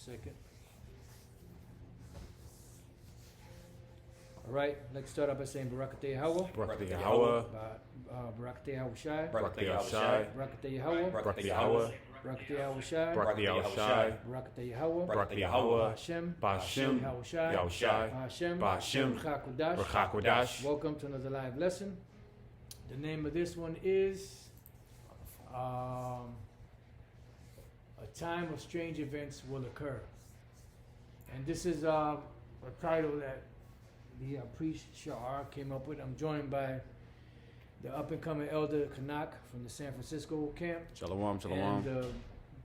second. All right, let's start out by saying Barakateh Yahweh. Barakateh Yahweh. Barakateh Yahweh Shai. Barakateh Yahushai. Barakateh Yahweh. Barakateh Yahweh. Barakateh Yahweh Shai. Barakateh Yahushai. Barakateh Yahweh. Barakateh Yahweh. Hashem. Ba'Hashem. Yahushai. Yahushai. Hashem. Ba'Hashem. Ruach HaKodesh. Ruach HaKodesh. Welcome to another live lesson. The name of this one is A Time of Strange Events Will Occur. And this is a title that the priest Sha'ar came up with. I'm joined by the up-and-coming elder Kanak from the San Francisco camp. Shalom, And shalom. the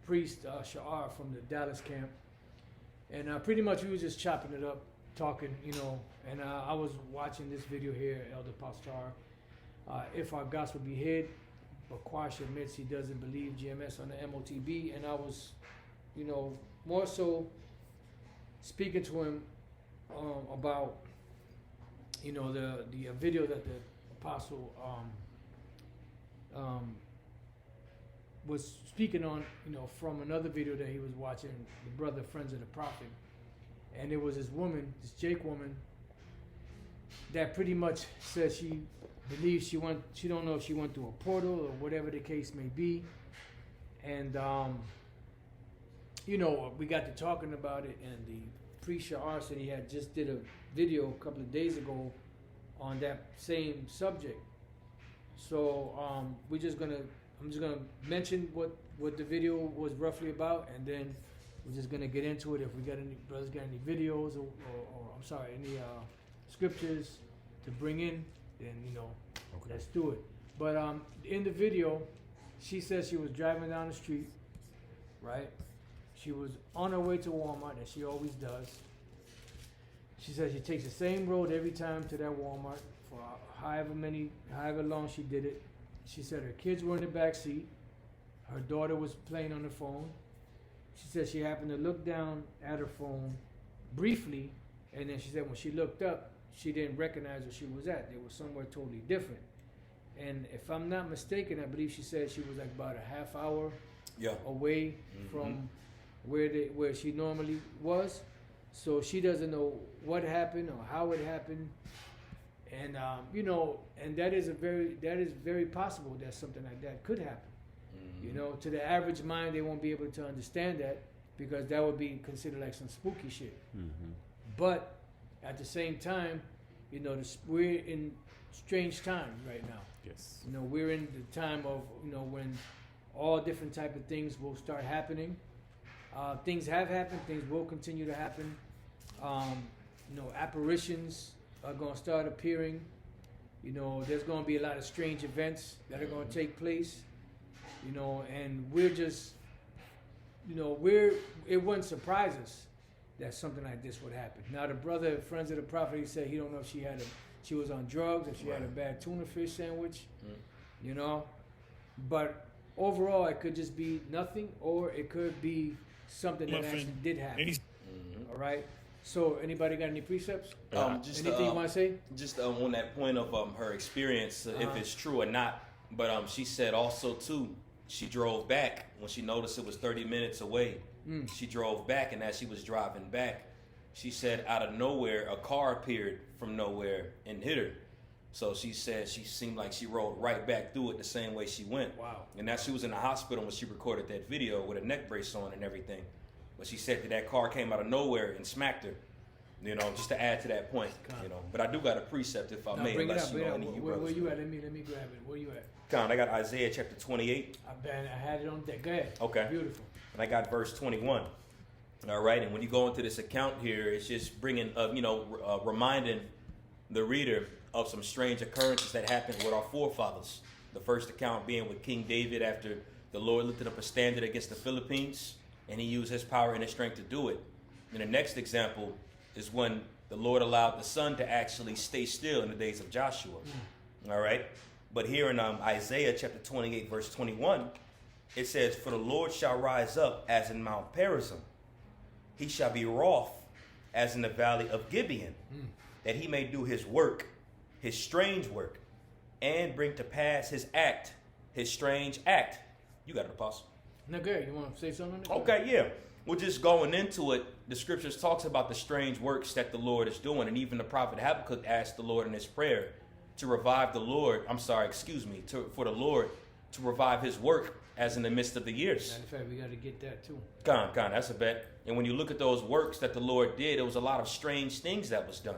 priest Sha'ar from the Dallas camp. And pretty much we was just chopping it up, talking, you know. And I was watching this video here, Elder Pastor. If our gospel be hid, but Quash admits he doesn't believe GMS on the MOTB. And I was, you know, more so speaking to him about, you know, the video that the apostle was speaking on, you know, from another video that he was watching, the brother Friends of the Prophet. And it was this woman, this Jake woman, that pretty much says she believes she don't know if she went through a portal or whatever the case may be. And, you know, we got to talking about it, and the priest Sha'ar said he had just did a video a couple of days ago on that same subject. So I'm just gonna mention what the video was roughly about, and then we're just gonna get into it. If we got any brothers got any videos or I'm sorry, any scriptures to bring in, then you know, Okay. let's do it. But in the video, she says she was driving down the street, right? She was on her way to Walmart, as she always does. She says she takes the same road every time to that Walmart for however long she did it. She said her kids were in the back seat. Her daughter was playing on the phone. She said she happened to look down at her phone briefly, and then she said when she looked up, she didn't recognize where she was at. They were somewhere totally different. And if I'm not mistaken, I believe she said she was like about a half hour away from where she normally was. So she doesn't know what happened or how it happened. And you know, and that is very possible that something like that could happen. You know, to the average mind, they won't be able to understand that because that would be considered like some spooky shit. But at the same time, you know, we're in strange times right now. Yes. You know, we're in the time of, you know, when all different type of things will start happening. Things have happened. Things will continue to happen. You know, apparitions are going to start appearing. You know, there's going to be a lot of strange events that are going to take place. You know, and we're just, you know, it wouldn't surprise us that something like this would happen. Now, the brother, Friends of the Prophet, he said he don't know if she was on drugs, if she had a bad tuna fish sandwich, you know. But overall, it could just be nothing, or it could be something that actually did happen. All right. So, anybody got any precepts? Anything you want to say? Just on that point of her experience, if it's true or not. But she said also too, she drove back when she noticed it was 30 minutes away. She drove back, and as she was driving back, she said out of nowhere a car appeared from nowhere and hit her. So she said she seemed like she rode right back through it the same way she went. Wow. And now she was in the hospital when she recorded that video with a neck brace on and everything. But she said that car came out of nowhere and smacked her. You know, just to add to that point. You know, but I do got a precept if I may, unless you know any of you brothers. Where you at? Let me grab it. Where you at? Con, I got Isaiah chapter 28. I had it on deck. Go ahead. Okay. Beautiful. And I got verse 21. All right, and when you go into this account here, it's just bringing, reminding the reader of some strange occurrences that happened with our forefathers. The first account being with King David after the Lord lifted up a standard against the Philippines, and he used his power and his strength to do it. And the next example is when the Lord allowed the sun to actually stay still in the days of Joshua. All right, but here in Isaiah chapter 28, verse 21, it says, "For the Lord shall rise up as in Mount Perazim. He shall be wroth as in the valley of Gibeon, that he may do his work, his strange work, and bring to pass his act, his strange act." You got it, Apostle. Now, Gary, you want to say something? Okay, yeah. Well, just going into it, the scriptures talks about the strange works that the Lord is doing, and even the prophet Habakkuk asked the Lord in his prayer to revive the Lord. For the Lord to revive His work as in the midst of the years. Matter of fact, we got to get that too. Con, that's a bet. And when you look at those works that the Lord did, it was a lot of strange things that was done.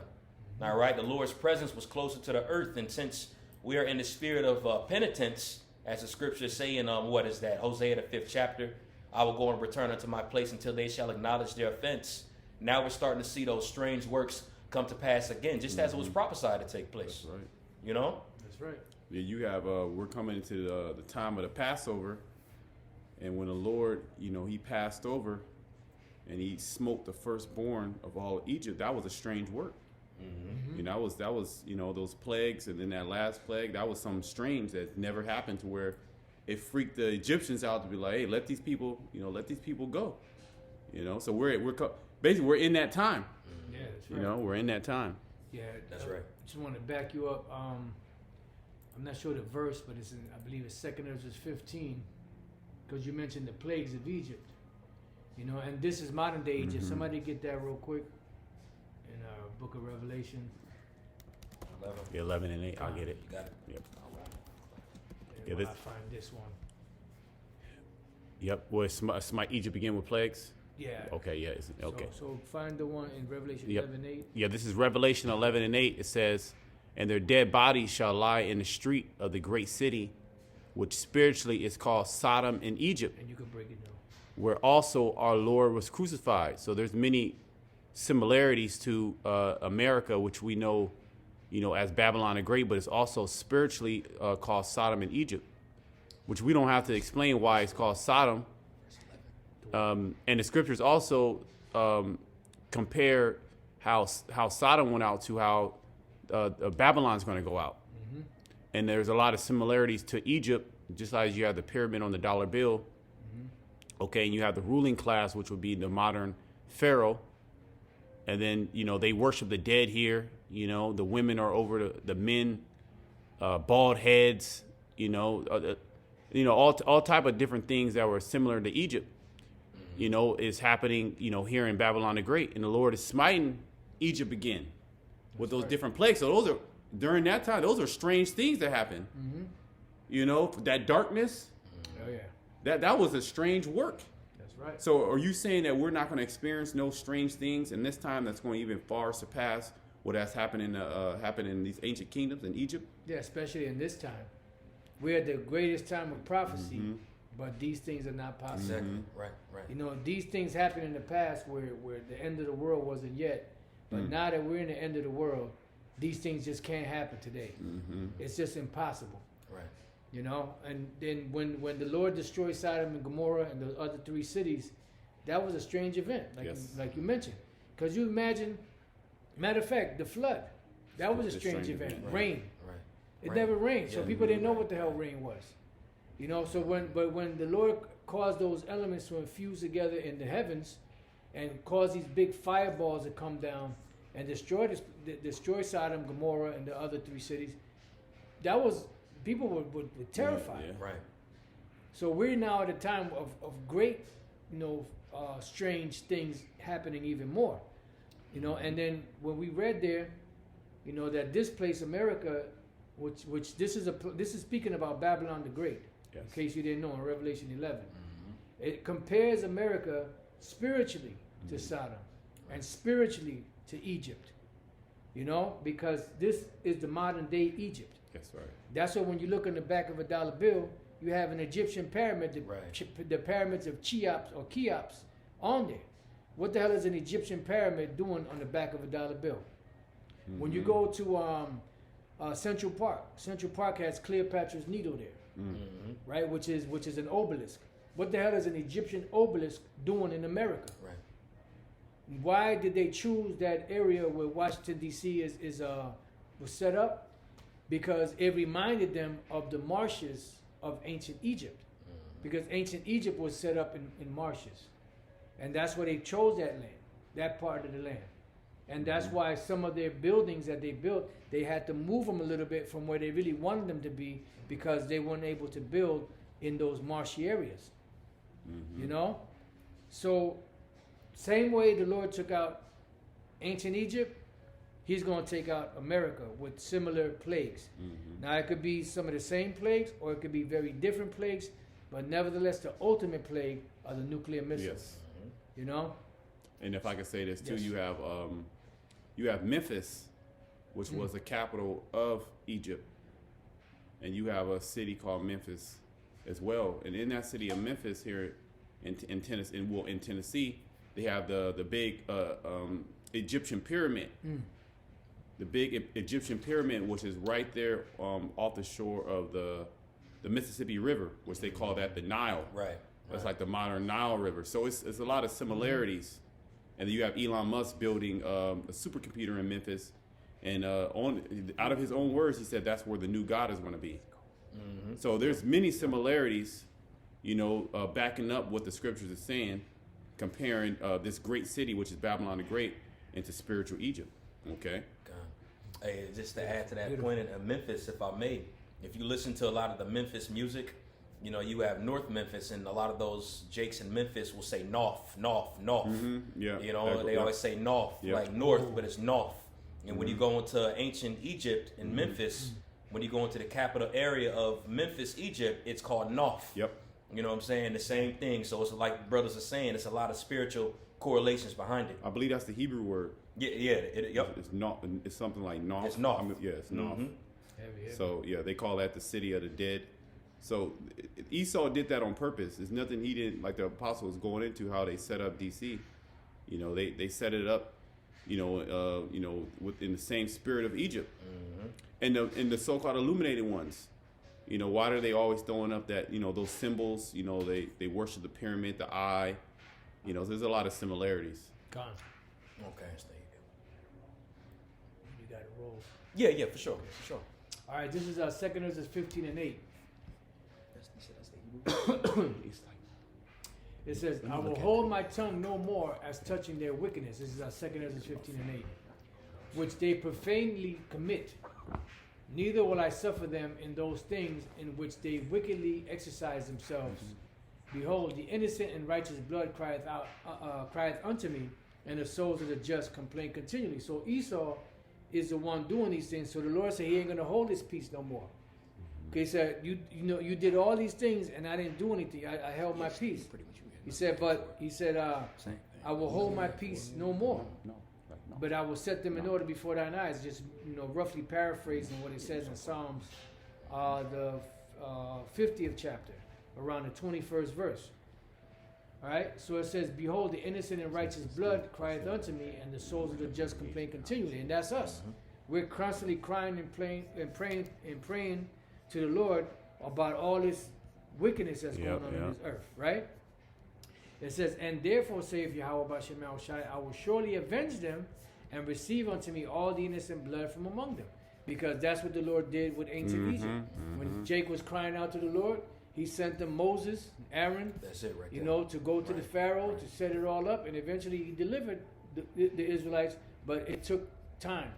All right, the Lord's presence was closer to the earth, and since we are in the spirit of penitence, as the scriptures say in what is that, Hosea the 5th chapter, I will go and return unto my place until they shall acknowledge their offense. Now we're starting to see those strange works come to pass again, just as it was prophesied to take place. That's right. You know? That's right. Yeah, you have. We're coming into the time of the Passover, and when the Lord, He passed over, and He smote the firstborn of all of Egypt. That was a strange work. Mm-hmm. That was those plagues, and then that last plague. That was something strange that never happened, to where it freaked the Egyptians out to be like, hey, let these people go. So basically we're in that time. Yeah, that's right. We're in that time. Yeah, That's right. Just want to back you up. I'm not sure the verse, but it's in, I believe it's 2nd Ezra 15, because you mentioned the plagues of Egypt. And this is modern day Egypt. Somebody get that real quick in Book of Revelation. 11. 11 and 8. I'll get it. You got it. Yep. And Yeah, when this- I find this one. Yep. Well, smite Egypt again with plagues. Yeah. Okay. Yeah. Okay. So find the one in Revelation Yep. 11:8. Yeah, this is Revelation 11 and 8. It says, and their dead bodies shall lie in the street of the great city, which spiritually is called Sodom and Egypt, And you can break it down. where also our Lord was crucified. So there's many similarities to America, which we know, as Babylon the Great, but it's also spiritually called Sodom and Egypt, which we don't have to explain why it's called Sodom. And the scriptures also compare how Sodom went out to how Babylon's going to go out. And there's a lot of similarities to Egypt, just as you have the pyramid on the dollar bill. Okay, and you have the ruling class, which would be the modern pharaoh. And then, they worship the dead here. The women are over the men, bald heads, all type of different things that were similar to Egypt, is happening, here in Babylon the Great. And the Lord is smiting Egypt again with those different plagues. So those are, during that time, those are strange things that happen. That darkness, Oh yeah, that was a strange work. that's right. So are you saying that we're not going to experience no strange things in this time that's going to even far surpass what has happened in these ancient kingdoms in Egypt? Yeah, especially in this time. We're at the greatest time of prophecy, but these things are not possible. Exactly. Right. These things happened in the past where the end of the world wasn't yet. But now that we're in the end of the world, these things just can't happen today. It's just impossible. Right. And then when the Lord destroyed Sodom and Gomorrah and the other 3 cities, that was a strange event, like you mentioned. Because you imagine, matter of fact, the flood, that was a strange event. Right. Rain. Right. It Rain. never rained, so Yeah. people didn't know what the hell rain was. So when the Lord caused those elements to infuse together in the heavens and cause these big fireballs to come down and destroy Sodom, Gomorrah, and the other 3 cities, that was, people were terrified. Yeah. Right. So we're now at a time of great, strange things happening even more. And then when we read there, that this place, America, which this is speaking about Babylon the Great, Yes. in case you didn't know, in Revelation 11. It compares America spiritually to Sodom and spiritually to Egypt. Because this is the modern day Egypt. That's right. That's why when you look on the back of a dollar bill, you have an Egyptian pyramid, the pyramids of Cheops or Cheops on there. What the hell is an Egyptian pyramid doing on the back of a dollar bill? When you go to Central Park has Cleopatra's Needle there, right? Which is an obelisk. What the hell is an Egyptian obelisk doing in America? Right. Why did they choose that area where Washington D.C. was set up? Because it reminded them of the marshes of ancient Egypt. Because ancient Egypt was set up in marshes. And that's why they chose that land, that part of the land. And that's why some of their buildings that they built, they had to move them a little bit from where they really wanted them to be, because they weren't able to build in those marshy areas. So same way the Lord took out ancient Egypt, He's going to take out America with similar plagues. Mm-hmm. Now, it could be some of the same plagues, or it could be very different plagues, but nevertheless, the ultimate plague are the nuclear missiles. Yes. You know? And if I could say this too, Yes. you have Memphis, which was the capital of Egypt, and you have a city called Memphis as well. And in that city of Memphis, here in Tennessee, they have the big Egyptian pyramid. The big Egyptian pyramid, which is right there off the shore of the Mississippi River, which they call that the Nile. Right. That's like the modern Nile River. So it's a lot of similarities. And then you have Elon Musk building a supercomputer in Memphis. And out of his own words, he said that's where the new God is going to be. Mm-hmm. So there's many similarities, backing up what the scriptures are saying, comparing this great city, which is Babylon the Great, into spiritual Egypt. Okay? Hey, just to add to that point in Memphis, if I may, if you listen to a lot of the Memphis music, you have North Memphis, and a lot of those Jakes in Memphis will say North, North, North. Mm-hmm. Yeah. They always say North, Yeah. like North, but it's North. And when you go into ancient Egypt in Memphis, when you go into the capital area of Memphis, Egypt, it's called North. Yep. You know what I'm saying? The same thing. So it's like brothers are saying, it's a lot of spiritual correlations behind it. I believe that's the Hebrew word. Yep. It's not. It's something like Noth. It's Noth. It's Noth. Mhm. Heavy. So yeah, they call that the city of the dead. So Esau did that on purpose. There's nothing he didn't, like the apostles going into how they set up DC. They set it up, within the same spirit of Egypt. Mm-hmm. And the so-called illuminated ones, why are they always throwing up that, those symbols? They worship the pyramid, the eye. There's a lot of similarities. Gone. Okay, You got it roll. Yeah, for sure. All right, this is 2 Ezra 15 and 8. It says, I will hold my tongue no more as touching their wickedness. This is 2 Ezra 15 and 8. Which they profanely commit. Neither will I suffer them in those things in which they wickedly exercise themselves. Behold, the innocent and righteous blood crieth unto me, and the souls of the just complain continually. So Esau is the one doing these things. So the Lord said He ain't gonna hold His peace no more. Okay, He said, you did all these things and I didn't do anything. I held my peace. He said, I will hold my peace no more. But I will set them in order before thine eyes. Just roughly paraphrasing what it says in Psalms, the 50th chapter, around the 21st verse. All right. So it says, "Behold, the innocent and righteous blood crieth unto me, and the souls of the just complain continually." And that's us. We're constantly crying and praying to the Lord about all this wickedness that's going on in this earth. Right. It says, "And therefore saith Yahweh B'Shem Yahushai, I will surely avenge them and receive unto me all the innocent blood from among them." Because that's what the Lord did with ancient Egypt. When Jake was crying out to the Lord, He sent them Moses, Aaron, That's it right there. to go to the Pharaoh to set it all up. And eventually He delivered the Israelites, but it took time.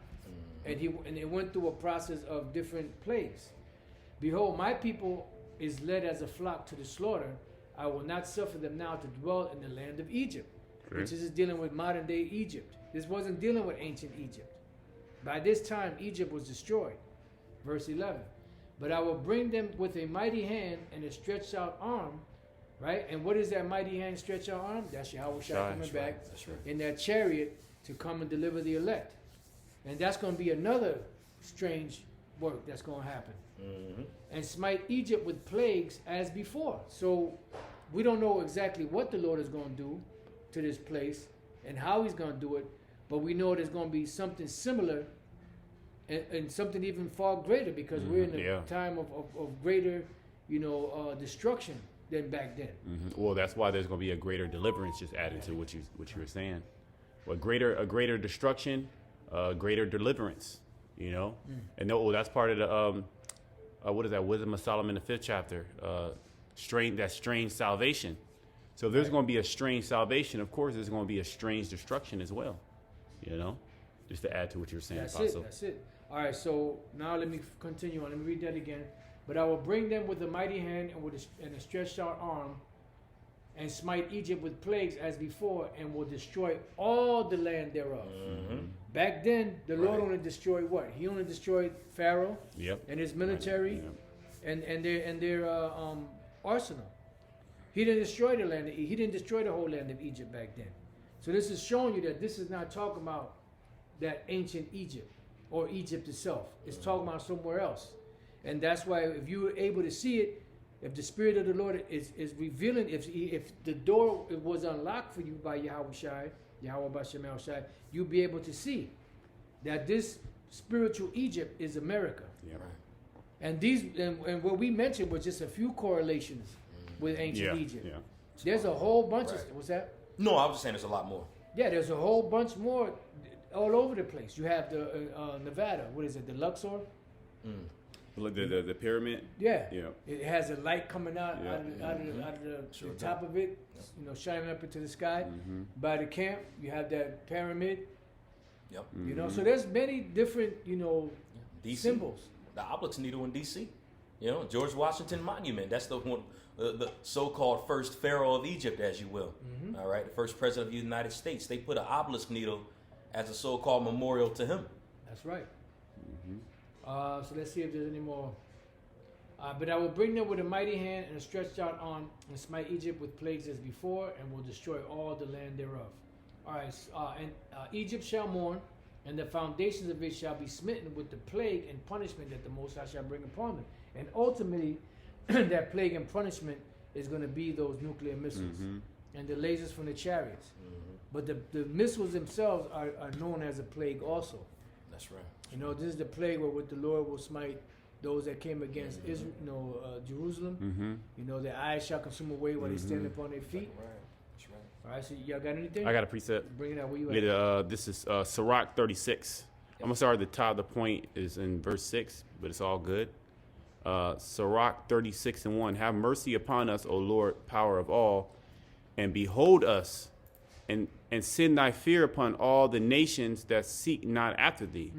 And it went through a process of different plagues. "Behold, my people is led as a flock to the slaughter. I will not suffer them now to dwell in the land of Egypt." Which is dealing with modern day Egypt. This wasn't dealing with ancient Egypt. By this time, Egypt was destroyed. Verse 11. "But I will bring them with a mighty hand and a stretched out arm." Right? And what is that mighty hand, stretched out arm? That's Yahweh Shai coming back in that chariot to come and deliver the elect. And that's going to be another strange work that's going to happen. "And smite Egypt with plagues as before." So we don't know exactly what the Lord is going to do to this place and how He's going to do it, but we know there's going to be something similar and something even far greater, because we're in a time of greater, destruction than back then. Well, that's why there's going to be a greater deliverance. Just adding to what you were saying, a greater destruction, greater deliverance. And that's part of the what is that? Wisdom of Solomon, the 5th chapter. Strange salvation. So if there's going to be a strange salvation, of course, there's going to be a strange destruction as well. Just to add to what you were saying, Apostle. That's it. All right, so now let me continue on. Let me read that again. "But I will bring them with a mighty hand and with a stretched out arm, and smite Egypt with plagues as before, and will destroy all the land thereof. Back then, the Lord only destroyed what? He only destroyed Pharaoh Yep. and his military and their arsenal. He didn't destroy the land. He didn't destroy the whole land of Egypt back then. So this is showing you that this is not talking about that ancient Egypt or Egypt itself. It's talking about somewhere else. And that's why if you were able to see it, if the Spirit of the Lord is revealing, if the door was unlocked for you by Yahweh Bashem Shai, you'll be able to see that this spiritual Egypt is America. Yeah. And and what we mentioned was just a few correlations with ancient Egypt. Yeah. There's a whole bunch of, Right. what's that? No, I was just saying there's a lot more. Yeah, there's a whole bunch more all over the place. You have the Nevada, what is it, the Luxor? Look, the pyramid. Yeah. Yeah. It has a light coming out, Yeah. out of the top of it, shining up into the sky. By the camp, you have that pyramid. Yep. You know, so there's many different, DC. symbols. The Obelisk Needle in D.C. George Washington Monument. That's the one, the so-called first pharaoh of Egypt, as you will. All right, the first president of the United States. They put an obelisk needle as a so-called memorial to him. That's right. So let's see if there's any more. But I will bring them with a mighty hand and a stretched out arm and smite Egypt with plagues as before, and will destroy all the land thereof. All right, and Egypt shall mourn, and the foundations of it shall be smitten with the plague and punishment that the Most High shall bring upon them. And ultimately, that plague and punishment is going to be those nuclear missiles and the lasers from the chariots. But the missiles themselves are known as a plague also. That's right. This is the plague where the Lord will smite those that came against Israel, Jerusalem. Their eyes shall consume away while they stand upon their feet. Right. That's right. All right, so y'all got anything? I got a precept. Bring it out. Where you at? This is Sirach 36. I'm gonna start at the top. The point is in verse 6, but it's all good. Sirach 36:1. Have mercy upon us, O Lord, power of all, and behold us, and send thy fear upon all the nations that seek not after thee.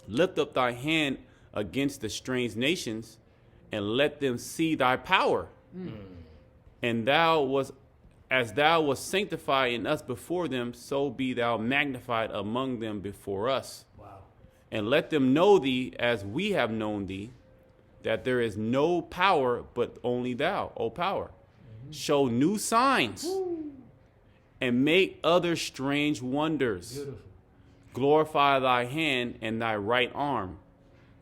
Lift up thy hand against the strange nations, and let them see thy power. And as thou wast sanctified in us before them, so be thou magnified among them before us. Wow. And let them know thee as we have known thee, that there is no power but only thou, O power. Show new signs and make other strange wonders. Beautiful. Glorify thy hand and thy right arm,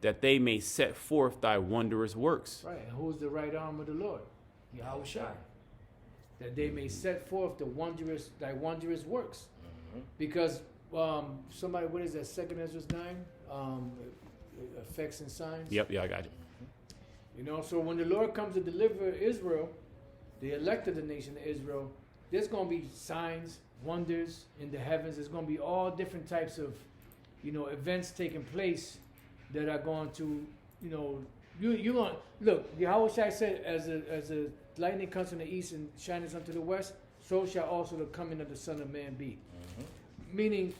that they may set forth thy wondrous works. Right. And who's the right arm of the Lord? Yahweh Shai. That they may set forth thy wondrous works. Because somebody, what is that? 2 Ezra 9, effects and signs. Yep, yeah, I got you. So when the Lord comes to deliver Israel, the elect of the nation of Israel, there's going to be signs, wonders in the heavens. There's going to be all different types of, events taking place that are going to, you going look. Yahweh Shai said, as a lightning comes from the east and shines unto the west, so shall also the coming of the Son of Man be. Meaning,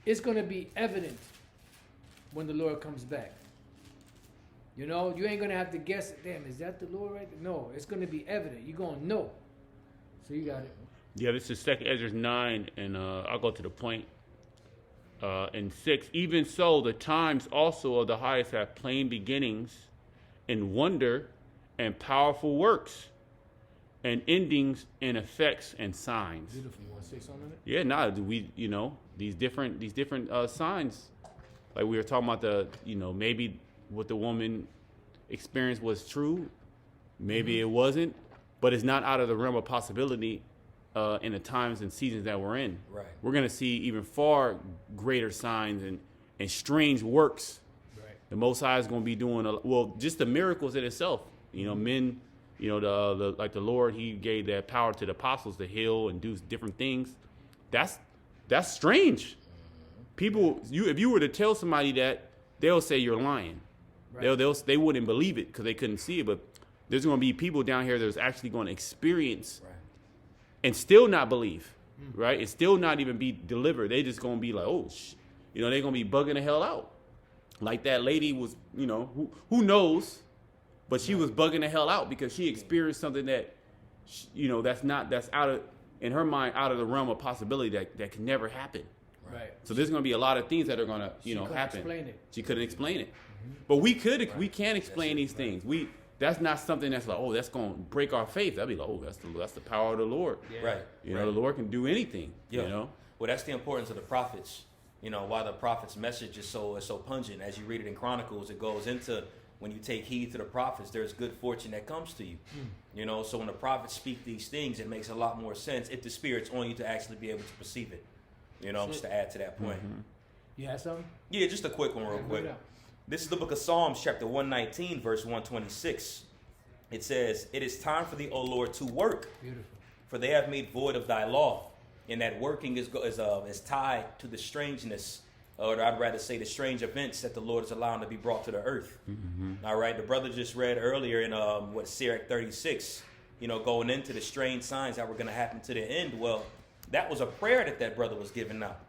it's going to be evident when the Lord comes back. You ain't going to have to guess, damn, is that the Lord right there? No, it's going to be evident. You're going to know. So you got it. Yeah, this is 2 Ezra 9, and I'll go to the point. In 6, even so, the times also of the highest have plain beginnings, and wonder, and powerful works, and endings, and effects, and signs. Beautiful. You want to say something on it? Yeah, these different signs, like we were talking about maybe what the woman experienced was true, maybe it wasn't, but it's not out of the realm of possibility. In the times and seasons that we're in, Right. We're going to see even far greater signs and strange works. Right. The Most High is going to be doing just the miracles in itself. Men, like the Lord, He gave that power to the apostles to heal and do different things. That's strange. People, if you were to tell somebody that, they'll say you're lying. Right. They wouldn't believe it because they couldn't see it. But there's going to be people down here that's actually going to experience. Right. And still not believe, right? It's still not even be delivered. They just gonna be like, they're gonna be bugging the hell out. Like that lady was, who knows, but she was bugging the hell out because she experienced something that that's out of, in her mind, out of the realm of possibility that can never happen. Right. So there's going to be a lot of things that are going to, She couldn't happen. explain it. She couldn't explain it. But we can explain these things. That's not something that's like, oh, that's going to break our faith. That'd be like, oh, that's the power of the Lord. Yeah. Right. The Lord can do anything. Yeah. Well, that's the importance of the prophets. Why the prophet's message is so pungent. As you read it in Chronicles, it goes into when you take heed to the prophets, there's good fortune that comes to you. So when the prophets speak these things, it makes a lot more sense if the Spirit's on you to actually be able to perceive it. Just to add to that point. You have something? Yeah, just a quick one real quick. This is the book of Psalms, chapter 119, verse 126. It says, "It is time for thee, O Lord, to work, Beautiful. for they have made void of thy law." And that working is tied to the strangeness, or I'd rather say the strange events that the Lord is allowing to be brought to the earth. All right, the brother just read earlier in Sirach 36, going into the strange signs that were going to happen to the end. Well, that was a prayer that brother was giving out.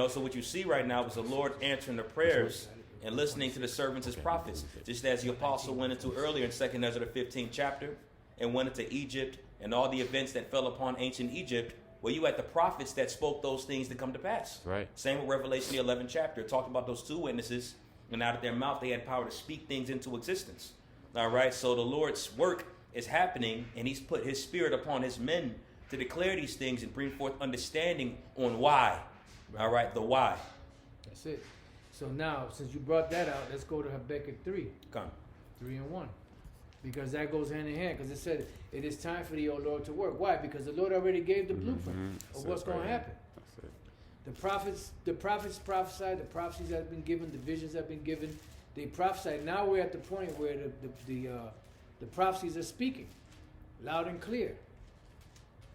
So what you see right now is the Lord answering the prayers and listening to the servants as prophets, just as the apostle went into earlier in 2nd Ezra, the 15th chapter, and went into Egypt and all the events that fell upon ancient Egypt. Well, you had the prophets that spoke those things to come to pass. Right. Same with Revelation, the 11th chapter. It talked about those two witnesses, and out of their mouth they had power to speak things into existence. All right, so the Lord's work is happening, and he's put his Spirit upon his men to declare these things and bring forth understanding on why. All right, the why. That's it. So now, since you brought that out, let's go to Habakkuk 3. Come. 3 and 1. Because that goes hand in hand. Because it said, it is time for thee, O Lord, to work. Why? Because the Lord already gave the blueprint of what's going to happen. That's it. The prophets prophesied, the prophecies that have been given, the visions that have been given. They prophesied. Now we're at the point where the prophecies are speaking loud and clear.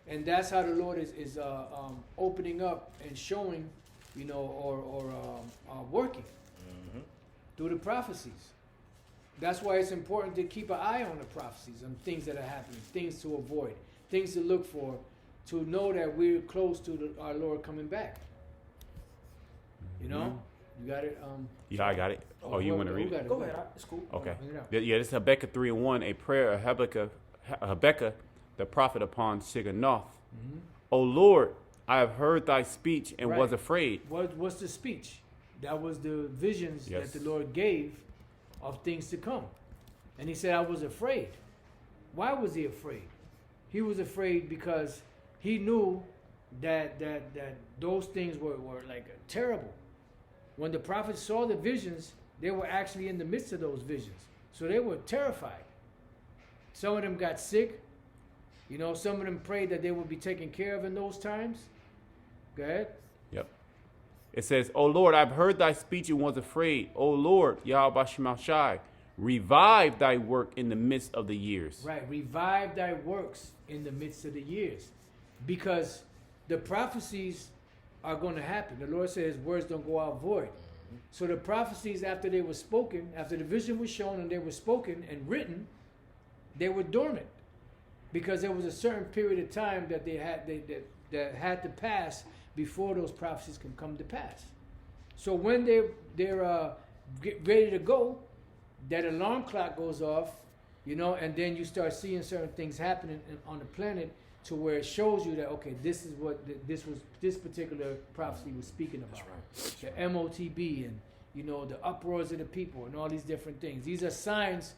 And that's how the Lord is opening up and showing, or working through the prophecies. That's why it's important to keep an eye on the prophecies and things that are happening, things to avoid, things to look for, to know that we're close to our Lord coming back. You got it? Yeah, I got it. Oh, you want to read it? Go ahead. It's cool. Okay. Bring it out. Yeah, this is Habakkuk 3 and 1, a prayer of Habakkuk, the prophet upon Shiganoth. O Lord, I have heard thy speech and Right. was afraid. What's the speech? That was the visions Yes. that the Lord gave of things to come. And he said, I was afraid. Why was he afraid? He was afraid because he knew that those things were like terrible. When the prophets saw the visions, they were actually in the midst of those visions. So they were terrified. Some of them got sick. Some of them prayed that they would be taken care of in those times. Go ahead. Yep. It says, O Lord, I've heard thy speech and was afraid. O Lord, Yahweh Shemashai, revive thy work in the midst of the years. Right. Revive thy works in the midst of the years. Because the prophecies are going to happen. The Lord says words don't go out void. So the prophecies, after they were spoken, after the vision was shown and they were spoken and written, they were dormant. Because there was a certain period of time that that had to pass before those prophecies can come to pass. So when they're get ready to go, that alarm clock goes off, and then you start seeing certain things happening on the planet to where it shows you that, okay, this is what this particular prophecy was speaking about. That's right. The MOTB and the uproars of the people and all these different things. These are signs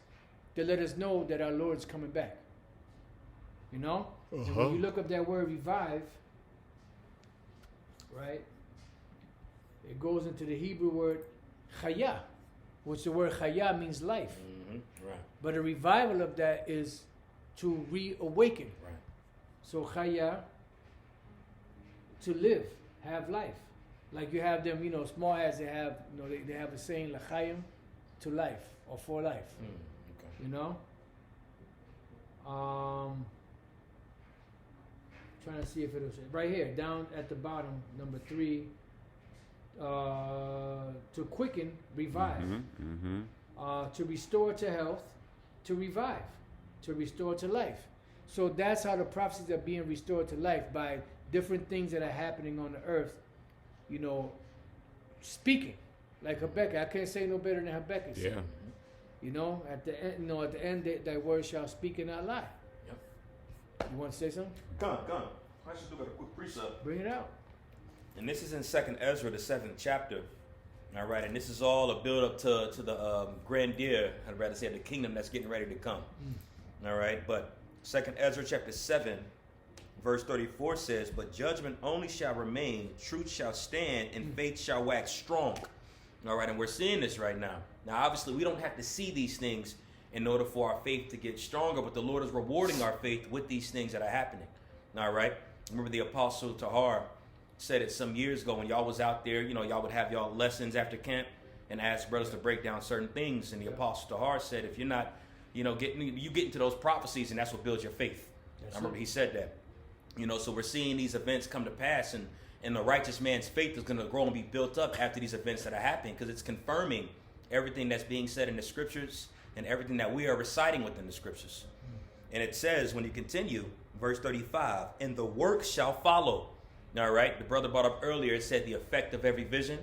to let us know that our Lord's coming back. And when you look up that word revive, right, it goes into the Hebrew word chaya, which the word chaya means life. Right. But a revival of that is to reawaken. Right. So chaya, to live, have life. Like you have them, small as they have, they have a saying, l'chaim, to life, or for life. Okay. Trying to see if it was right here, down at the bottom, number 3. To quicken, revive. To restore to health, to revive, to restore to life. So that's how the prophecies are being restored to life, by different things that are happening on the earth. Speaking like Habakkuk. I can't say no better than Habakkuk said. Yeah. At the end, thy word shall speak and not lie. Yep. You want to say something? Come. I should do a quick precept. Bring it out. And this is in 2nd Ezra, the 7th chapter. All right, and this is all a build up to the grandeur, I'd rather say, of the kingdom that's getting ready to come. All right, but 2nd Ezra chapter 7, verse 34 says, "But judgment only shall remain, truth shall stand, and faith shall wax strong." All right, and we're seeing this right now. Now, obviously, we don't have to see these things in order for our faith to get stronger, but the Lord is rewarding our faith with these things that are happening. All right, remember the Apostle Tahar said it some years ago when y'all was out there, y'all would have y'all lessons after camp and ask brothers to break down certain things. And the Apostle Tahar said, if you're not, you get into those prophecies, and that's what builds your faith. I remember he said that. So we're seeing these events come to pass, and the righteous man's faith is going to grow and be built up after these events that are happening, because it's confirming everything that's being said in the scriptures and everything that we are reciting within the scriptures. And it says, when you continue, verse 35, "And the work shall follow." All right, the brother brought up earlier, it said the effect of every vision.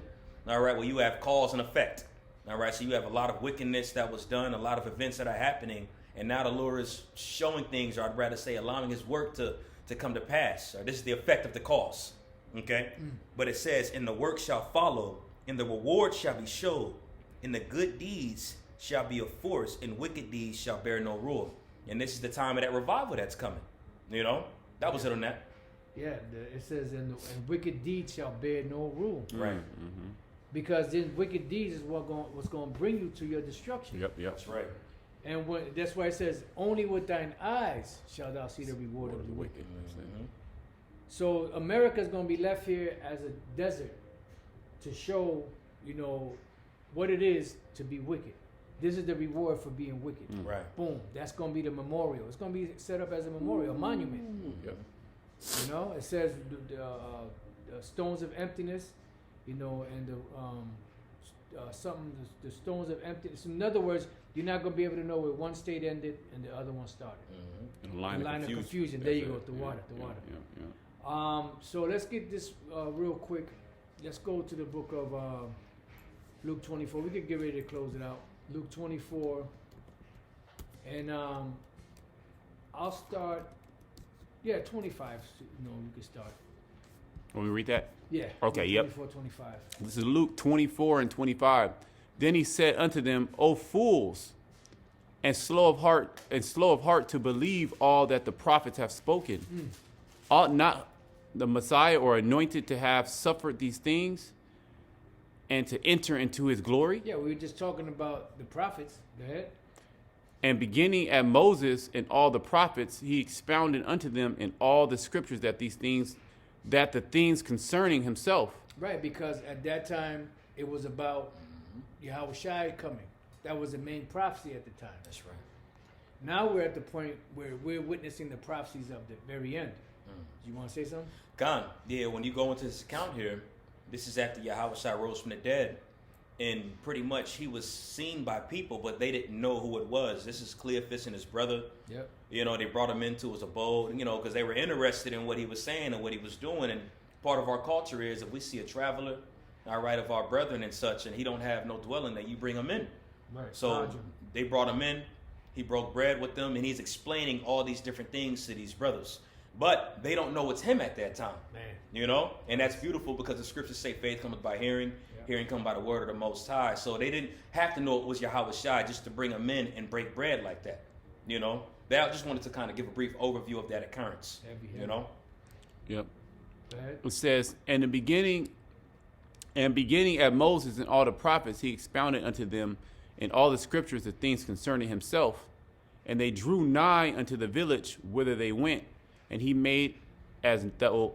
All right, well, you have cause and effect. All right, so you have a lot of wickedness that was done, a lot of events that are happening, and now the Lord is showing things, or I'd rather say allowing his work to come to pass. This is the effect of the cause, okay? But it says, "And the work shall follow, and the reward shall be showed, and the good deeds shall be of force, and wicked deeds shall bear no rule." And this is the time of that revival that's coming. That was it on that. Yeah, it says, and wicked deeds shall bear no rule. Right. Because then wicked deeds is what's going to bring you to your destruction. Yep. That's right. And that's why it says, only with thine eyes shall thou see the reward of the wicked. So America's going to be left here as a desert to show, what it is to be wicked. This is the reward for being wicked. Right. Boom. That's going to be the memorial. It's going to be set up as a memorial, a monument. Yep. It says the stones of emptiness, and the stones of emptiness. In other words, you're not going to be able to know where one state ended and the other one started. A line of confusion. There you go. The water. So let's get this real quick. Let's go to the book of Luke 24. We could get ready to close it out. Luke 24, and I'll start. Yeah, 25. You can start. Want me to read that? Yeah. Okay, Luke yep. 24, 25. This is Luke 24 and 25. "Then he said unto them, O fools, and slow of heart to believe all that the prophets have spoken. Ought not the Messiah or anointed to have suffered these things and to enter into his glory?" Yeah, we were just talking about the prophets. Go ahead. "And beginning at Moses and all the prophets, he expounded unto them in all the scriptures that the things concerning himself." Right, because at that time it was about Yahweh Shai coming. That was the main prophecy at the time. That's right. Now we're at the point where we're witnessing the prophecies of the very end. You want to say something? Khan, yeah, when you go into this account here, this is after Yahweh Shai rose from the dead. And pretty much he was seen by people, but they didn't know who it was. This is Cleophas and his brother. Yep. They brought him into his abode, because they were interested in what he was saying and what he was doing. And part of our culture is if we see a traveler, all right, of our brethren and such, and he don't have no dwelling, that you bring him in. Right. So they brought him in. He broke bread with them, and he's explaining all these different things to these brothers. But they don't know it's him at that time. Man. And that's beautiful because the scriptures say faith cometh by hearing. Hearing come by the word of the Most High. So they didn't have to know it was Yahweh Shai just to bring them in and break bread like that. They just wanted to kind of give a brief overview of that occurrence. Heavy. Yep. Go ahead. It says, and beginning at Moses and all the prophets, he expounded unto them in all the scriptures the things concerning himself. And they drew nigh unto the village whither they went, and he made as though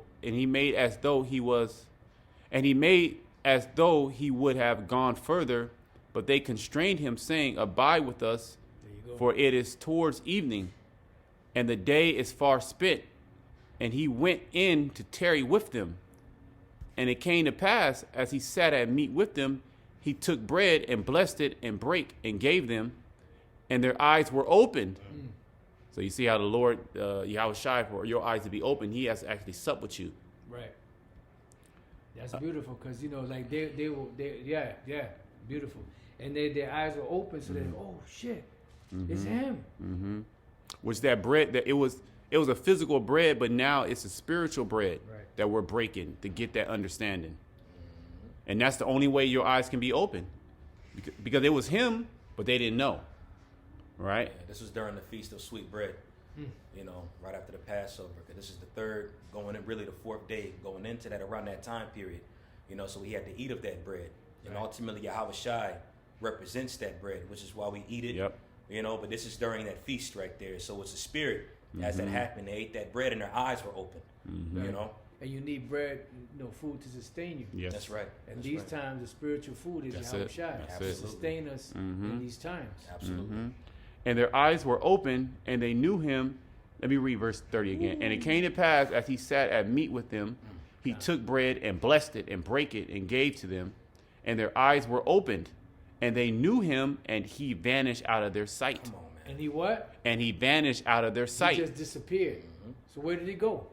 he would have gone further, but they constrained him, saying, Abide with us, for it is towards evening, and the day is far spent. And he went in to tarry with them. And it came to pass, as he sat at meat with them, he took bread and blessed it and brake and gave them, and their eyes were opened. So you see how the Lord, Yahweh Shai, for your eyes to be open, he has to actually sup with you. Right. That's beautiful because, beautiful. And their eyes were open, so they, oh shit, it's him. Which that bread, that it it was a physical bread, but now it's a spiritual bread Right. that we're breaking to get that understanding. And that's the only way your eyes can be open, because it was him, but they didn't know, right? Yeah, this was during the Feast of Sweet Bread, you know, right after the Passover. Because this is the third, going in, really the fourth day, going into that, around that time period. You know, so we had to eat of that bread. And Right. ultimately, Yahweh Shai represents that bread, which is why we eat it. Yep. You know, but this is during that feast right there. So it's a spirit. As that happened, they ate that bread and their eyes were open. You know? And you need bread, you know, food to sustain you. Yes. That's right. And That's these right. times, the spiritual food is That's Yahweh it. Shai That's to it. sustain us in these times. Absolutely. And their eyes were open, and they knew him. Let me read verse 30 again. And it came to pass, as he sat at meat with them, he took bread and blessed it and brake it and gave to them. And their eyes were opened, and they knew him, and he vanished out of their sight. Come on, man. And he what? And he vanished out of their He sight. just disappeared. So where did he go?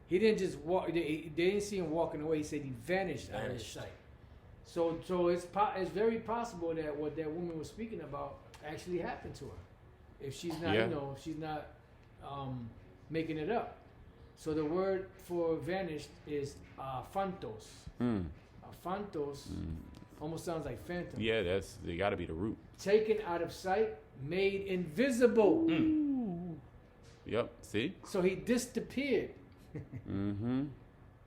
He didn't just walk. They didn't see him walking away. He said he vanished out of his Vanished. sight. So it's very possible that what that woman was speaking about actually happened to her, if she's not, Yeah. you know, if she's not making it up. So the word for vanished is phantos. Mm. Phantos almost sounds like phantom. Yeah, they got to be the root. Taken out of sight, made invisible. Yep. See? So he disappeared. Mm-hmm.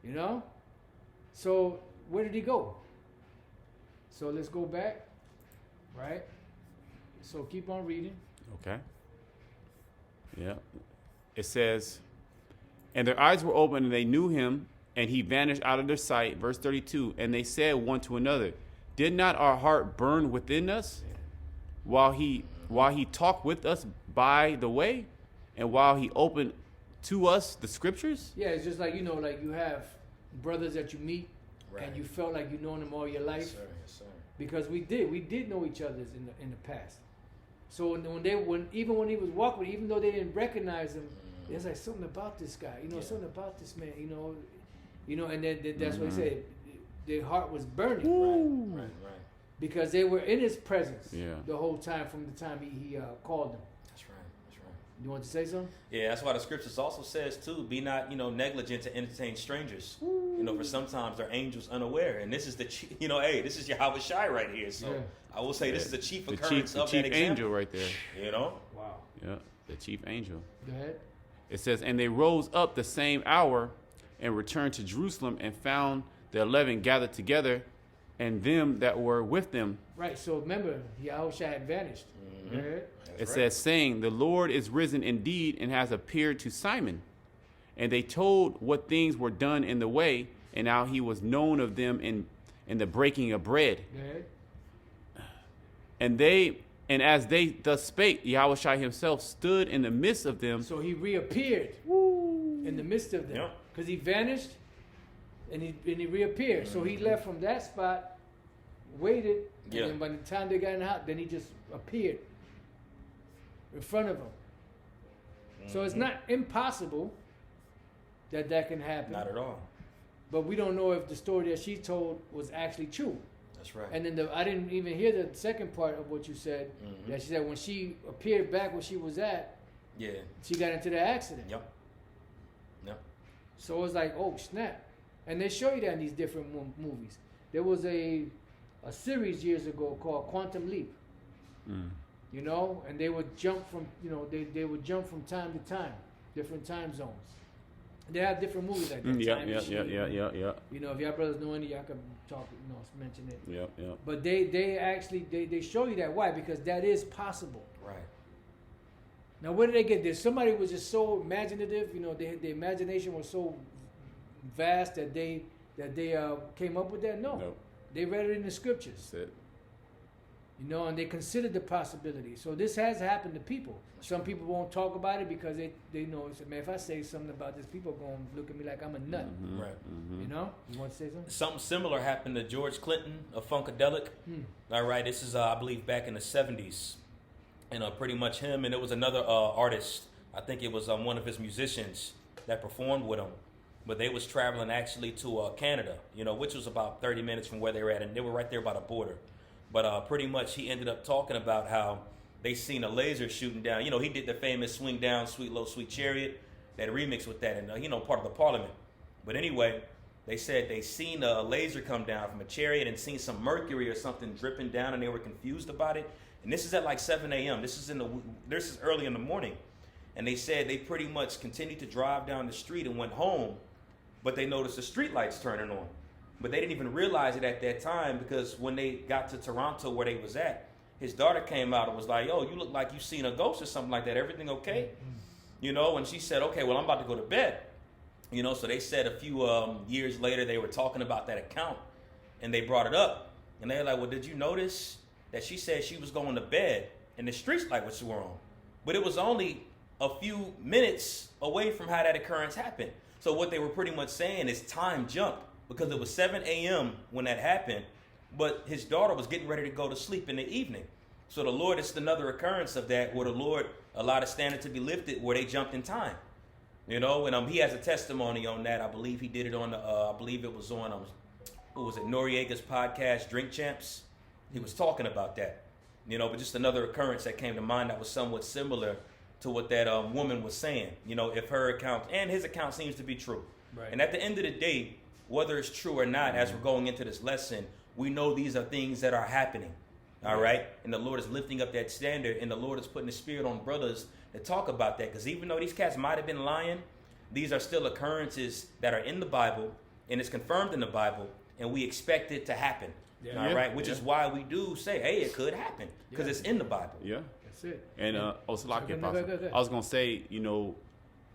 You know? So where did he go? So let's go back, right? So keep on reading. Okay. Yeah. It says, and their eyes were open, and they knew him, and he vanished out of their sight. Verse 32. And they said one to another, did not our heart burn within us while he talked with us by the way, and while he opened to us the scriptures? Yeah, it's just like, you know, like you have brothers that you meet Right. and you felt like you've known them all your life. Yes, sir. Yes, sir. Because we did know each other in the past. So when he was walking, even though they didn't recognize him, there's like something about this guy, you know, Yeah. something about this man, you know, and then that's what he said. Their heart was burning Right. because they were in his presence Yeah. the whole time from the time he called them. That's right. That's right. You want to say something? Yeah, that's why the scriptures also says too, be not, you know, negligent to entertain strangers. You know, for sometimes they're angels unaware. And this is the chief, you know, hey, this is Yahweh Shai right here. So Yeah. I will say this is the chief The occurrence chief of that example. angel right there. You know? Wow. Yeah. The chief angel. Go ahead. It says, and they rose up the same hour and returned to Jerusalem and found the 11 gathered together and them that were with them. Right. So remember, Yahushua had vanished. Go ahead. It says, saying, the Lord is risen indeed and has appeared to Simon. And they told what things were done in the way, and how he was known of them in the breaking of bread. Go ahead. And as they thus spake, Yahushua himself stood in the midst of them. So he reappeared in the midst of them Yeah. because he vanished and he reappeared. So he left from that spot, waited, and Yeah. then by the time they got in the house, then he just appeared in front of them. So it's not impossible that can happen. Not at all. But we don't know if the story that she told was actually true. That's right. And then I didn't even hear the second part of what you said. That she said when she appeared back where she was at, Yeah. she got into the accident. Yep. Yep. So it was like, oh snap! And they show you that in these different movies. There was a series years ago called Quantum Leap. You know, and they would jump from they would jump from time to time, different time zones. They have different movies like that. Yeah. Time Machine. Yeah. You know, if y'all brothers know any, y'all can talk, mention it. Yeah. But they actually they show you that. Why? Because that is possible. Right. Now, where did they get this? Somebody was just so imaginative. You know, the imagination was so vast that they came up with that. No, Nope. they read it in the scriptures. That's it. You know, and they considered the possibility. So this has happened to people. Some people won't talk about it because they know. Say, man, if I say something about this, people are going to look at me like I'm a nut. Right. You know? You want to say something? Something similar happened to George Clinton of Funkadelic. All right, this is I believe back in the 70s, and pretty much him, and it was another artist. I think it was one of his musicians that performed with him, but they was traveling actually to Canada, you know, which was about 30 minutes from where they were at, and they were right there by the border. But pretty much he ended up talking about how they seen a laser shooting down. You know, he did the famous Swing Down, Sweet Low, Sweet Chariot, that remix with that, and, you know, part of the Parliament. But anyway, they said they seen a laser come down from a chariot and seen some mercury or something dripping down, and they were confused about it. And this is at like 7 a.m. This is early in the morning. And they said they pretty much continued to drive down the street and went home, but they noticed the street lights turning on. But they didn't even realize it at that time, because when they got to Toronto where they was at, his daughter came out and was like, "Yo, you look like you seen a ghost or something like that. Everything okay?" You know, and she said, "Okay, well, I'm about to go to bed." You know, so they said a few years later they were talking about that account, and they brought it up. And they were like, "Well, did you notice that she said she was going to bed and the street lights were on?" But it was only a few minutes away from how that occurrence happened. So what they were pretty much saying is time jumped, because it was 7 a.m. when that happened, but his daughter was getting ready to go to sleep in the evening. So the Lord, it's another occurrence of that, where the Lord allowed a standard to be lifted, where they jumped in time. You know, and he has a testimony on that. I believe he did it on I believe it was on, what was it, Noriega's podcast, Drink Champs. He was talking about that. You know, but just another occurrence that came to mind that was somewhat similar to what that woman was saying. You know, if her account and his account seems to be true. Right. And at the end of the day, whether it's true or not, as we're going into this lesson, we know these are things that are happening. All right? And the Lord is lifting up that standard, and the Lord is putting the Spirit on brothers to talk about that. Because even though these cats might have been lying, these are still occurrences that are in the Bible, and it's confirmed in the Bible, and we expect it to happen. Yeah. All right? Which is why we do say, hey, it could happen, because it's in the Bible. Yeah. That's it. And Salaki, Okay, Apostle, go ahead. I was gonna say, you know,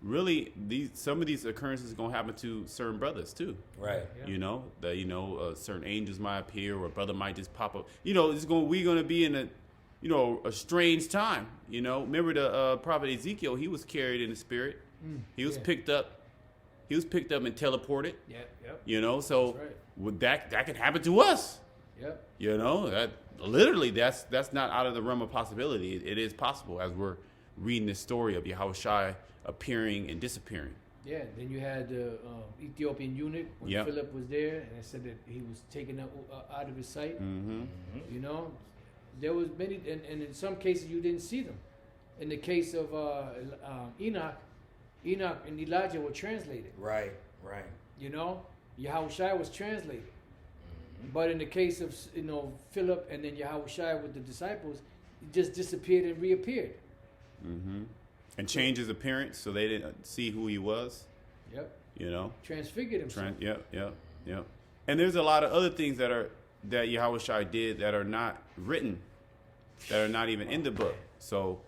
really some of these occurrences are gonna happen to certain brothers too. Right. Yeah. You know that certain angels might appear, or a brother might just pop up. You know, we're gonna be in a strange time. You know, remember the prophet Ezekiel? He was carried in the spirit. He was yeah. picked up. He was picked up and teleported. Yep. You know, so That's right. would that could happen to us? Yep. You know, that literally that's not out of the realm of possibility. It is possible, as we're reading the story of Yahushua appearing and disappearing. Yeah. Then you had the Ethiopian eunuch when Yep. Philip was there, and it said that he was taken out of his sight. Mm-hmm. You know, there was many, and in some cases you didn't see them. In the case of Enoch and Elijah were translated. Right. You know, Yahushua was translated. But in the case of Philip and then Yahushua with the disciples, he just disappeared and reappeared. Mm-hmm. And changed his appearance so they didn't see who he was. Yep. You know. Transfigured himself. Yep. And there's a lot of other things that Yahushua did that are not written, that are not even in the book. So,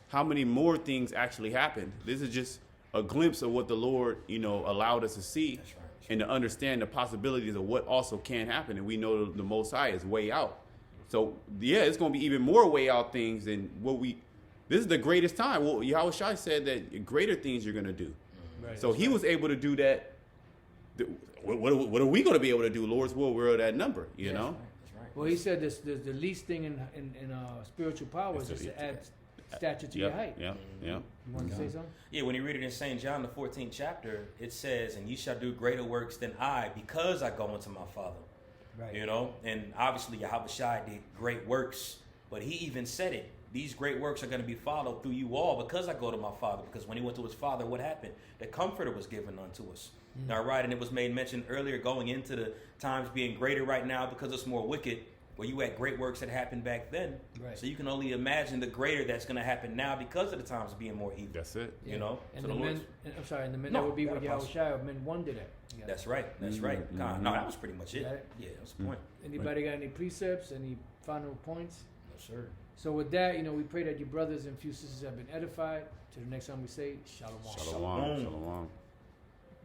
how many more things actually happened? This is just a glimpse of what the Lord, allowed us to see. That's right. And to understand the possibilities of what also can happen. And we know the Most High is way out. So, yeah, it's going to be even more way out things than this is the greatest time. Well, Yahushua said that greater things you're going to do. Right. So he was able to do that. What are we going to be able to do? Lord's will, we're at that number, you know? That's right. Well, he said the least thing in spiritual power is just to add stature to your height. Yeah. You want to say something? Yeah, when you read it in St. John, the 14th chapter, it says, "And ye shall do greater works than I, because I go unto my Father." Right. You know, and obviously Yahushua did great works, but he even said it. These great works are going to be followed through you all, because I go to my Father. Because when he went to his Father, what happened? The Comforter was given unto us. All right, and it was made mention earlier, going into the times being greater right now because it's more wicked, where you had great works that happened back then. Right. So you can only imagine the greater that's going to happen now because of the times being more evil. That's it. You know? And So the the men, Lord's- and the men No, that would be not with apostle. Yahushua, men wonder that. Yeah. That's right. God. No, that was pretty much it. Got it? Yeah, that's the point. Anybody got any precepts, any final points? Yes, sir. So with that, we pray that your brothers and few sisters have been edified. Till the next time we say, Shalom. Shalom. Shalom.